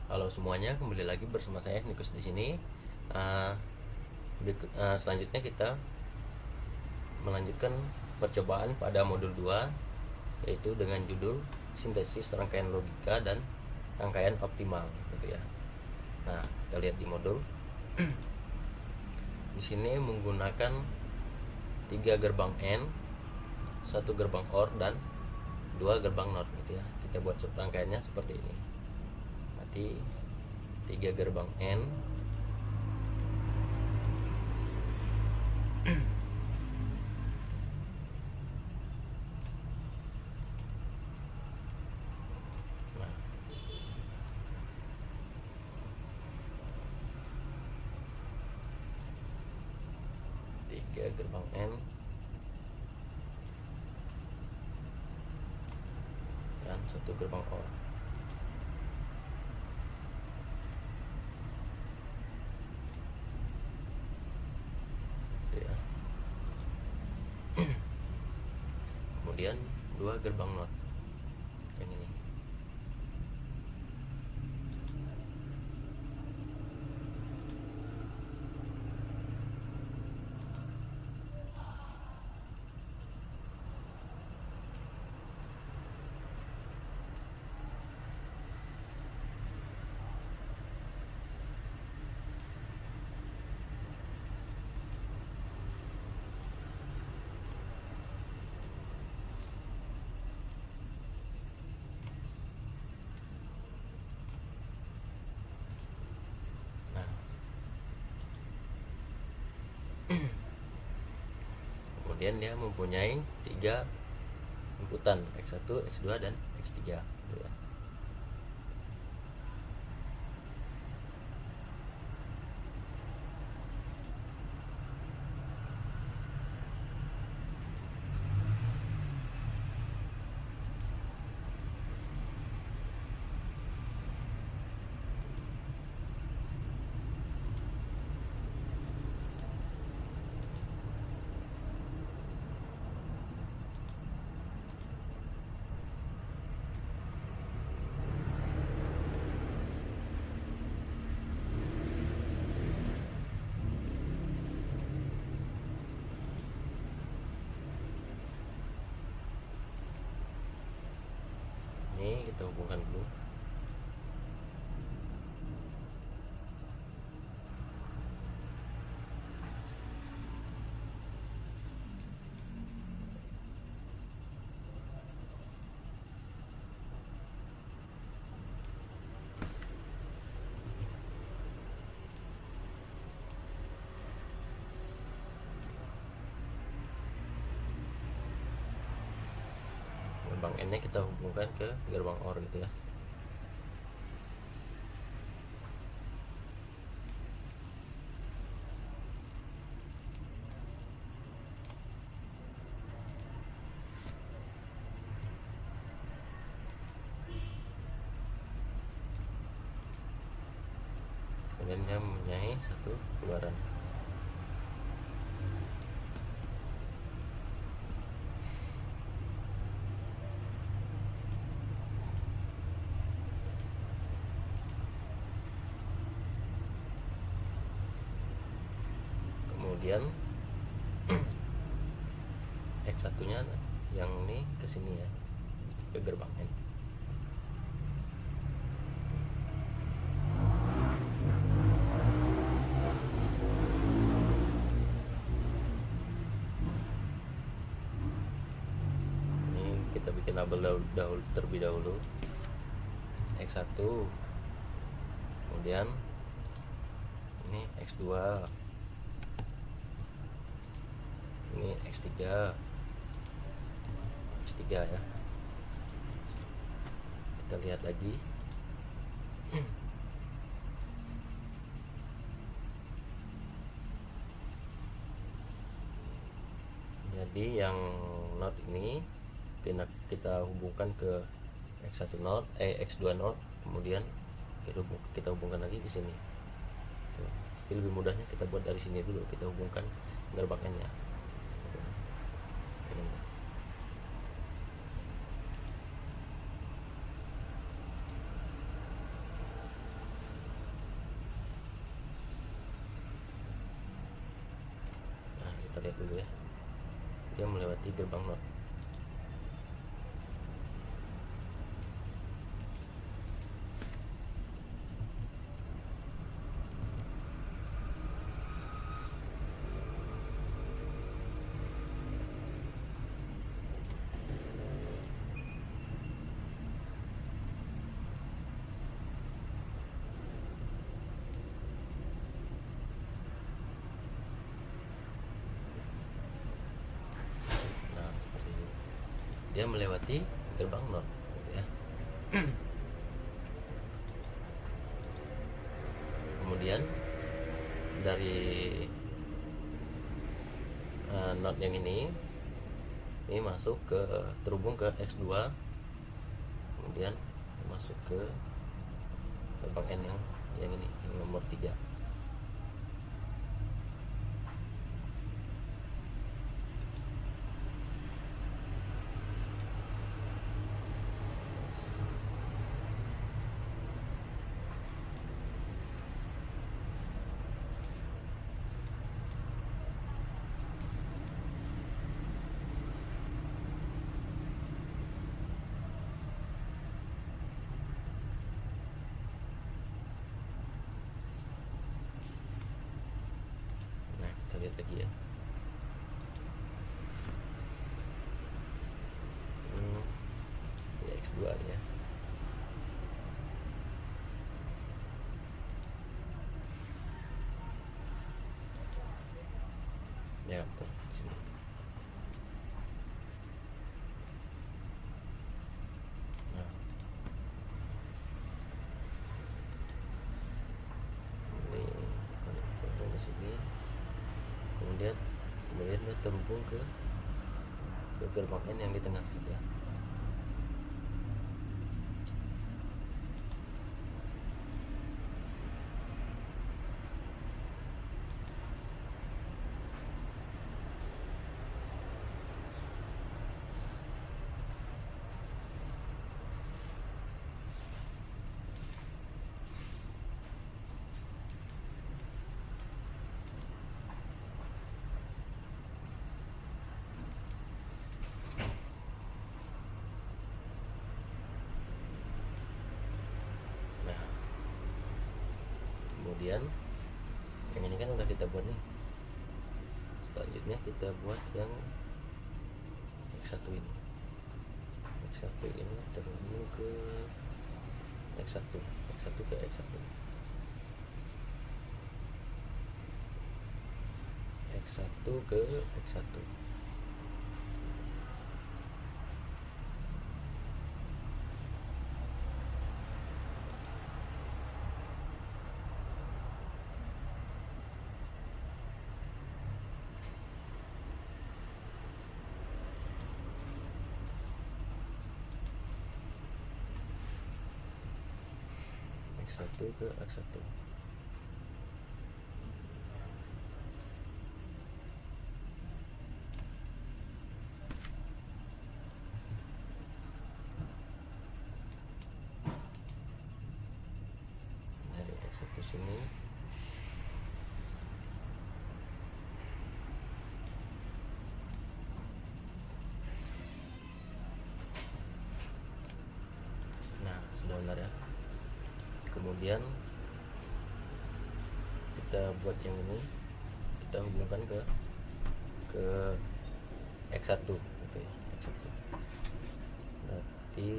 Halo semuanya, kembali lagi bersama saya Nikus di sini. Selanjutnya kita melanjutkan percobaan pada modul 2, yaitu dengan judul sintesis rangkaian logika dan rangkaian optimal gitu ya. Nah, kita lihat di modul. Di sini menggunakan 3 gerbang N, 1 gerbang OR dan 2 gerbang NOT gitu ya. Kita buat rangkaiannya seperti ini. Nanti 3 gerbang N, nah, 3 gerbang N dan 1 gerbang OR. Gitu ya. Kemudian 2 gerbang NOT yang ini. Nah, kemudian dia mempunyai 3 inputan, X1, X2 dan X3 gitu ya. Ini kita hubungkan dulu. Gerbang N nya kita hubungkan ke gerbang OR gitu ya. Kemudian dia mempunyai 1 keluaran. Kemudian X1 nya yang ini ke sini ya, ke gerbang N. Ini kita bikin label terlebih dahulu. X1, kemudian ini X2, ini X3 ya. Kita lihat lagi. Jadi yang not ini kita hubungkan ke X1 not, X2 not, kemudian kita hubungkan lagi di sini. Tuh. Jadi lebih mudahnya kita buat dari sini dulu, kita hubungkan gerbang N nya. Ini. lihat dulu ya, dia melewati gerbang not. Dia melewati gerbang not gitu ya. Kemudian dari not yang ini masuk ke terhubung ke X2, kemudian masuk ke gerbang N yang ini, yang nomor 3. Lihat lagi ya. Ini X2 ya. Ya, betul. Sini. Nah. Ini konektor di sini. Kemudian dia terhubung ke gerbang N yang di tengah gitu ya. Kemudian yang ini kan udah kita buat nih. Selanjutnya kita buat yang X1 ini. X1 ini terhubung ke X1 ke X1. X1 ke X1. X1 ke X1. Dari X1 sini sudah benar ya. Kemudian kita buat yang ini, kita hubungkan ke X1 gitu ya, X1. Berarti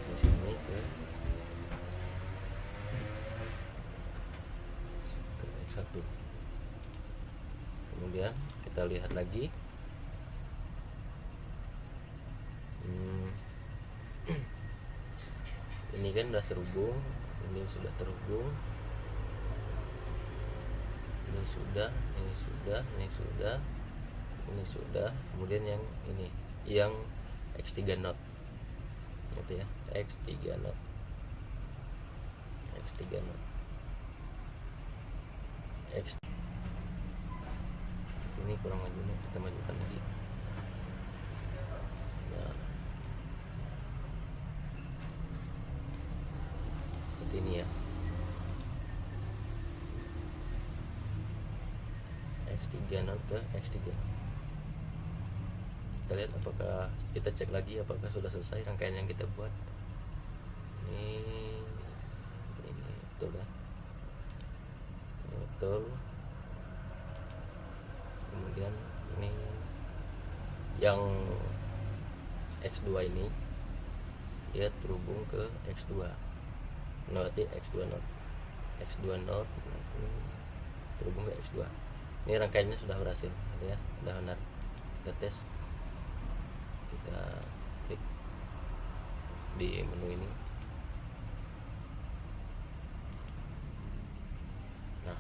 di sini ke X1. Kemudian kita lihat lagi. Ini kan udah terhubung, ini sudah terhubung, ini sudah, kemudian yang ini, yang X3 not gitu ya, X3 not. Ini kurang maju nih, kita majukan lagi. Nah, seperti ini ya. 3 not ke X3. Kita lihat apakah, kita cek lagi apakah sudah selesai rangkaian yang kita buat. Ini betul ya, betul. Kemudian ini yang X2 ini dia terhubung ke X2, berarti X2 not terhubung ke X2. Ini rangkaiannya sudah berhasil ya, sudah benar. Kita tes, kita klik di menu ini. Nah,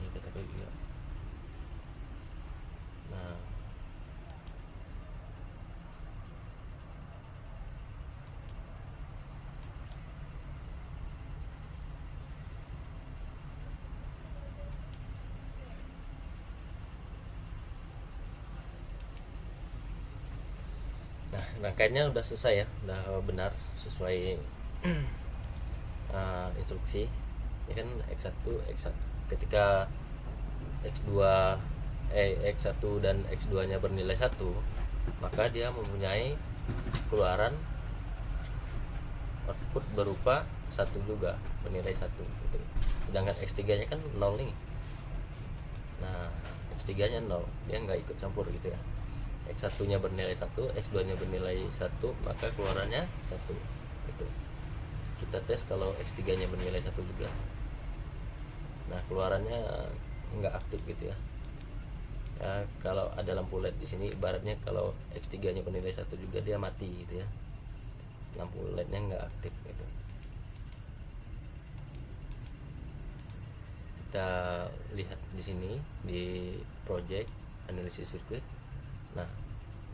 ini kita klik juga. Nah, rangkaiannya udah selesai ya, udah benar sesuai instruksi. Ini kan X1 ketika X1 dan X2 nya bernilai 1, maka dia mempunyai keluaran output berupa 1 juga, bernilai 1 gitu. Sedangkan X3 nya kan 0 nih. Nah, X3 nya 0, dia nggak ikut campur gitu ya. X1 nya bernilai 1, X2 nya bernilai 1, maka keluarannya 1 gitu. Kita tes kalau X3 nya bernilai 1 juga. Nah, keluarannya nggak aktif gitu ya. Kalau ada lampu LED di sini, ibaratnya kalau X3 nya bernilai 1 juga, dia mati gitu ya, lampu LED nya nggak aktif gitu. Kita lihat di sini di project analisis sirkuit. Nah,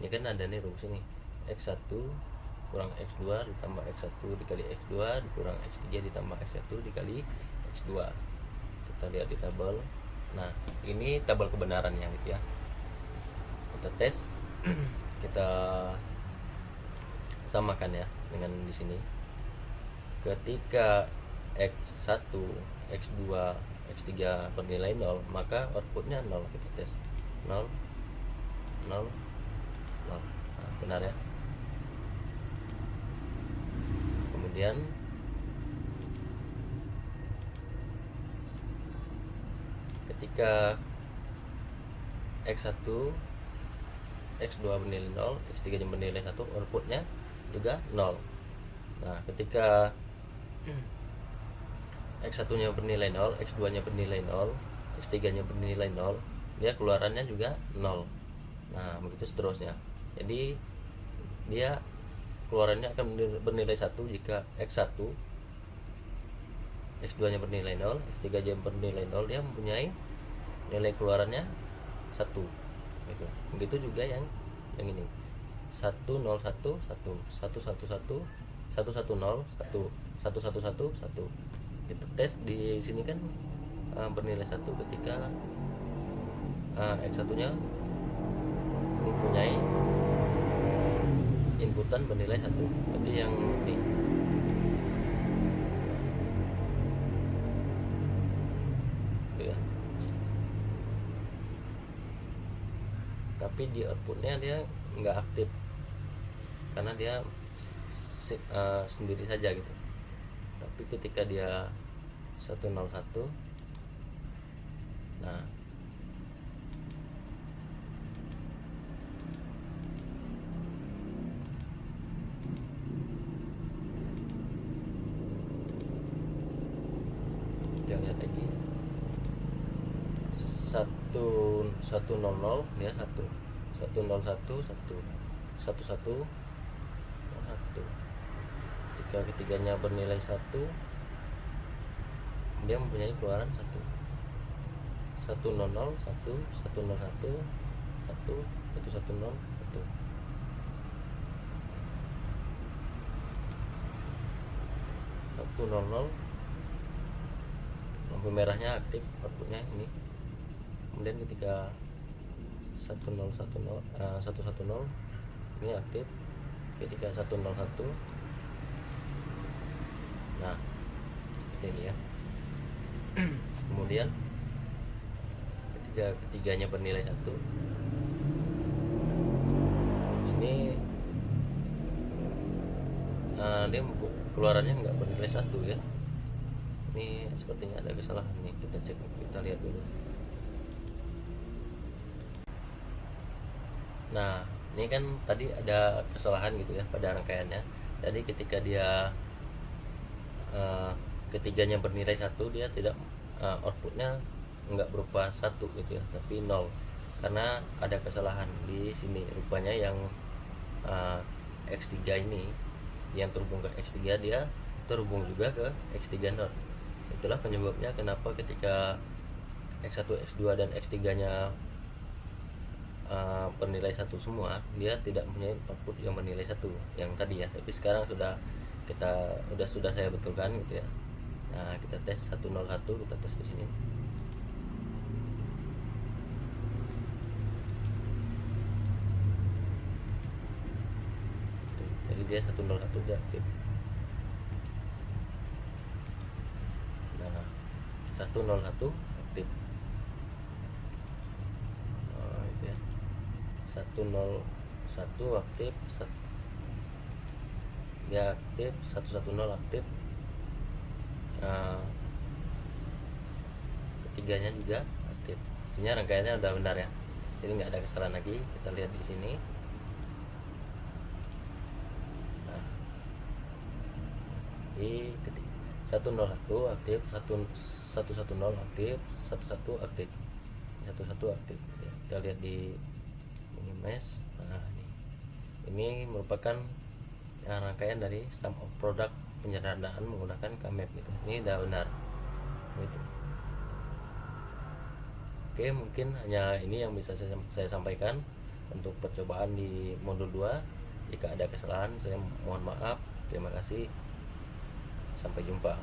ini kan ada nih rumus ini, X1 kurang X2 ditambah X1 dikali X2 dikurang X3 ditambah X1 dikali X2. Kita lihat di tabel. Nah, ini tabel kebenarannya gitu ya. Kita tes, kita samakan ya dengan di sini. Ketika X1, X2, X3 bernilai 0, maka outputnya 0. Kita tes 0, 0. Nah, benar ya. Kemudian ketika X1, X2 bernilai 0, X3 nya bernilai 1, outputnya juga 0. Nah, ketika X1 nya bernilai 0, X2 nya bernilai 0, X3 nya bernilai 0, dia keluarannya juga 0. Nah, begitu seterusnya. Jadi dia keluarannya akan bernilai 1 jika X1, X2 nya bernilai 0, X3 nya bernilai 0, dia mempunyai nilai keluarannya 1 gitu. Begitu juga yang ini 1 0 1 1 1 1 1 1 1 1 0 1 1 1 1 1 1. Itu tes di sini kan bernilai 1 ketika X1 nya mempunyai inputan bernilai 1. Berarti yang ini itu ya. Tapi di outputnya dia nggak aktif karena dia sendiri saja gitu. Tapi ketika dia 101, nah kita lihat lagi 100 dia 1 101 1 11 1. Ketika ketiganya bernilai 1, dia mempunyai keluaran 1 100 1 101 1 110 1. Lampu merahnya aktif outputnya ini. Kemudian ketika 110 ini aktif. Ketika 101 Nah, seperti ini ya. Kemudian ketiganya bernilai 1, sini dia keluarannya nggak bernilai 1 ya. Ini sepertinya ada kesalahan nih, kita cek, kita lihat dulu. Nah, ini kan tadi ada kesalahan gitu ya pada rangkaiannya. Jadi ketika dia ketiganya bernilai 1, dia tidak outputnya nggak berupa 1 gitu ya, tapi 0, karena ada kesalahan di sini. Rupanya yang X3 ini yang terhubung ke X3, dia terhubung juga ke X3 node. Itulah penyebabnya kenapa ketika X1, X2 dan X3 nya bernilai 1 semua, dia tidak punya output yang bernilai 1 yang tadi ya. Tapi sekarang sudah saya betulkan gitu ya. Nah, kita tes 101, kita tes di sini. Jadi dia 101 dia aktif. Nah, 101 aktif. Itu ya. 101 aktif, dia aktif, 110 aktif. Ketiganya juga aktif. Artinya rangkaiannya udah benar ya. Jadi nggak ada kesalahan lagi. Kita lihat di sini. Nah, di 101 aktif, 110 aktif, 11 aktif, 11 aktif. Ya, kita lihat di mesh. Nah, ini merupakan rangkaian dari sum of product penyederhanaan menggunakan KMap gitu. Ini udah benar gitu. Oke, mungkin hanya ini yang bisa saya sampaikan untuk percobaan di modul 2. Jika ada kesalahan, saya mohon maaf. Terima kasih, sampai jumpa.